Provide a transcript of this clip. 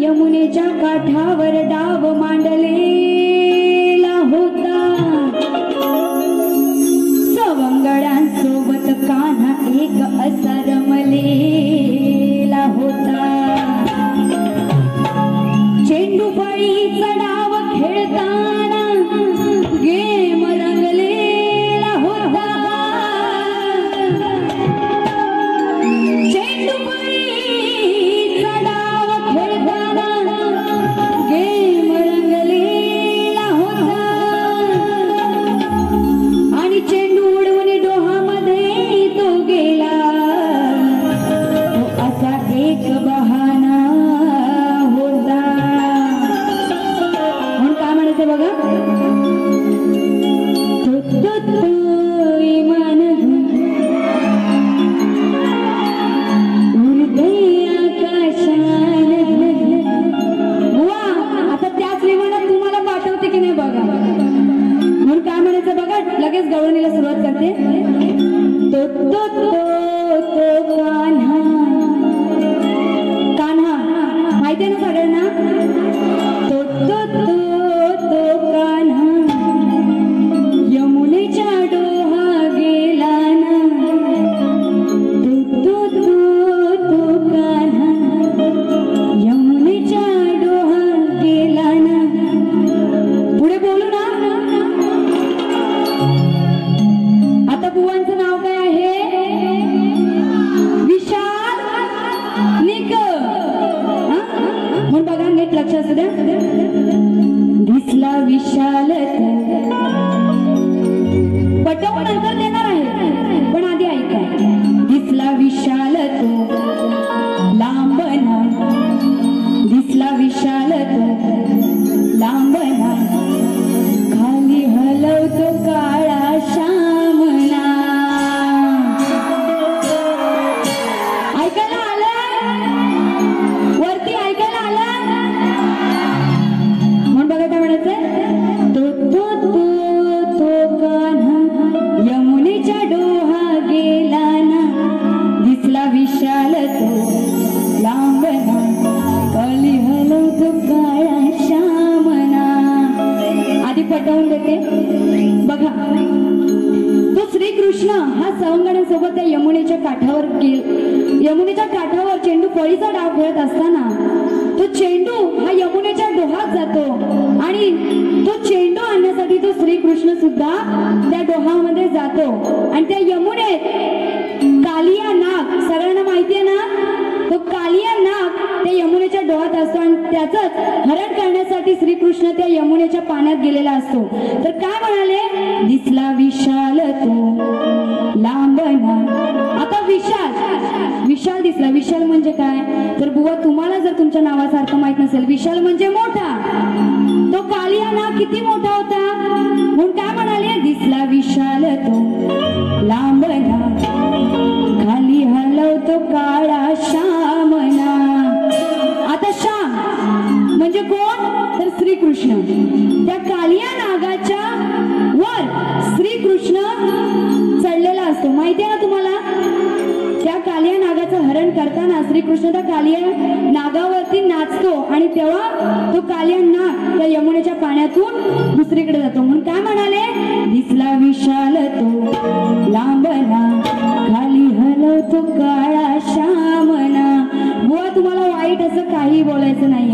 यमुनेच्या काठावर डाव मांडलेला होता। सवंगड्यांसोबत कान्हा एक असा रमलेला होता। चेंडू फळीचा डाव खेळताना गेम रंगलेला होता। चेंडू फळीचा डाव खेळताना गेम रंगलेला होता। आणि चेंडू उडवून डोहामध्ये तो गेला, तो असा एक बहाना होता। म्हणून काय म्हणायचं बघा, इमान उडते आकाशात। बुवा आता त्याच विमानात तुम्हाला पाठवते की नाही बघा। म्हणून काय म्हणायचं बघा, लगेच गवळणीला सुरुवात करते। तो तो तो तो कान्हा, कान्हा माहिती आहे ना सगळ्यांना। तो तो तो तो कान्हा यमुनेच्या डोहा गेला ना। तो तो तो तो कान्हा यमुनेच्या डोहा गेला ना। पुढे बोलू ना। आता बुवांचं नाव काय आहे? विशाल निक। म्हणून बघा नीट लक्ष असू द्या। दिसला विशाल पटवून नंतर देणार आहे, पण आधी ऐका। दिसला विशाल तो लांबना, दिसला विशाल तो लांबना, खाली हलवतो काळा श्यामना। ऐकायला आलं? वरती ऐकायला आलं? म्हणून बघा काय म्हणायचं, तो तो तो तो कान्हा यमुनेच्या डोहा गेला ना। दिसला विशाल तो लांबना, खाली हलवतो काळा श्यामना। आधी पटवून देते बघा। तो श्रीकृष्ण हा सवंगड्यांसोबत त्या यमुनेच्या काठावर यमुनेच्या काठावर चेंडू फळीचा डाव खेळत असताना तो चेंडू हा यमुनेच्या डोहात जातो आणि तो चेंडू आणण्यासाठी तो श्रीकृष्ण सुद्धा त्या डोहामध्ये जातो। आणि त्या यमुनेत कालिया नाग, सगळ्यांना माहिती आहे ना, तो कालिया नाग त्या यमुनेच्या डोहात असतो आणि त्याचंच हरण करण्यासाठी श्रीकृष्ण त्या यमुनेच्या पाण्यात गेलेला असतो। तर काय म्हणाले, दिसला विशाल तो लांबना। आता विशाल विशाल दिसला, विशाल म्हणजे काय? तर बुवा तुम्हाला जर तुमच्या नावाचा अर्थ माहित नसेल, विशाल म्हणजे मोठा। तो कालिया नाग किती मोठा होता? म्हणून काय म्हणाले, दिसला विशाल तो लांबना, खाली हलवतो काळा श्यामना। आता श्याम म्हणजे कोण? तर श्रीकृष्ण। त्या कालिया नागाच्या वर श्रीकृष्ण चढलेला असतो, माहिती आहे ना तुम्हाला। त्या कालिया नागाचं हरण करताना श्रीकृष्ण त्या कालिया नागावरती नाचतो आणि तेव्हा तो कालिया नाग त्या यमुनेच्या पाण्यातून दुसरीकडे जातो। म्हणून काय म्हणाले, दिसला विशाल तो लांबना, खाली हलवतो काळा श्यामना। बुवा तुम्हाला वाईट असं काही बोलायचं नाही।